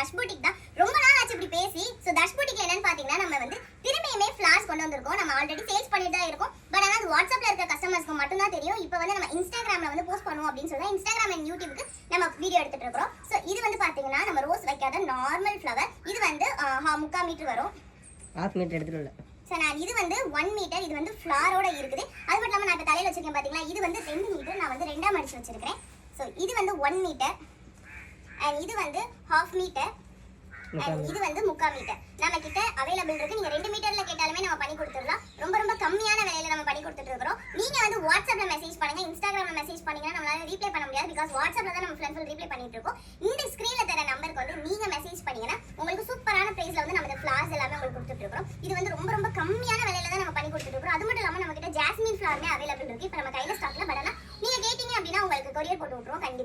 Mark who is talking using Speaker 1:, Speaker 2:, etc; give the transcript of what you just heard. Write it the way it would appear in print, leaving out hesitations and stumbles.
Speaker 1: தர்ஷ் பூட்டிக் தான். ரொம்ப நாள் ஆச்சு இப்படி பேசி. சோ தர்ஷ் பூட்டிக்ல என்னன்னு பாத்தீங்கன்னா நம்ம வந்து திரும்பியுமே ஃபிளார்ஸ் கொண்டு வந்திருக்கோம். நம்ம ஆல்ரெடி சேல்ஸ் பண்ணிட்டு தான் இருக்கோம். பட் ஆனா அது வாட்ஸ்அப்ல இருக்க கஸ்டமர்ஸ்க்கு மட்டும் தான் தெரியும். இப்போ வந்து நம்ம இன்ஸ்டாகிராம்ல வந்து போஸ்ட் பண்ணுவோம் அப்படின்னு சொல்லி இன்ஸ்டாகிராம் அண்ட் யூடியூப்க்கு நம்ம வீடியோ எடுத்துட்டு இருக்கோம். சோ இது வந்து பாத்தீங்கன்னா நம்ம ரோஸ் வைக்காத நார்மல் ஃப்ளவர். இது வந்து 3/4 மீட்டர் வரும்.
Speaker 2: 1/2 மீட்டர் எடுத்துட்டு
Speaker 1: சார் நான் இது வந்து 1 மீட்டர். இது வந்து ஃப்ளாரோட இருக்குது. அது மட்டும் இல்லாமல் நான் இப்போ தலையில் வச்சிருக்கேன் பார்த்தீங்களா, இது வந்து 2 மீட்டர். நான் வந்து 2ஆக மடிச்சு வச்சிருக்கேன். ஸோ இது வந்து 1 மீட்டர் அண்ட் இது வந்து 1/2 மீட்டர் அண்ட் இது வந்து 3/4 மீட்டர் நம்ம கிட்ட அவைலபிள் இருக்கு. நீங்க 2 மீட்டர்ல கேட்டாலுமே நம்ம பண்ணி கொடுத்துடலாம். ரொம்ப ரொம்ப கம்மியான விலையில நம்ம பண்ணி கொடுத்துட்டு இருக்கோம். நீங்க வந்து வாட்ஸ்அப்ல மெசேஜ் பண்ணுங்க, இன்ஸ்டாகிராம்ல மெசேஜ் பண்ணீங்கன்னா நம்மளால ரீப்ளை பண்ண முடியாது. பிகாஸ் வாட்ஸ்அப்ல தான் நம்ம ஃப்ரெண்ட்ஸ் ரீப்ளை பண்ணிட்டு இருக்கோம். இந்த ஸ்கிரீன்ல தர நம்பருக்கு வந்து நீங்க மெசேஜ் பண்ணீங்கன்னா உங்களுக்கு சூப்பரான பிரைஸ்ல வந்து நம்ம ஃபிளார்ஸ் எல்லாமே உங்களுக்கு கொடுத்துட்டு இருக்கோம். இது வந்து ரொம்ப ரொம்ப கம்மியான விலையில தான் நம்ம பண்ணி கொடுத்துட்டு இருக்கோம். அது மட்டும் இல்லாம நம்ம கிட்ட ஜாஸ்மின் ஃபிளார்மே அவைலபிள் இருக்கு. இப்போ நம்ம கையில ஸ்டாக்ல பட் ஆனா நீங்க கேட்டீங்க அப்படின்னா உங்களுக்கு கொரியர் போட்டு விட்டுருவோம் கண்டிப்பா.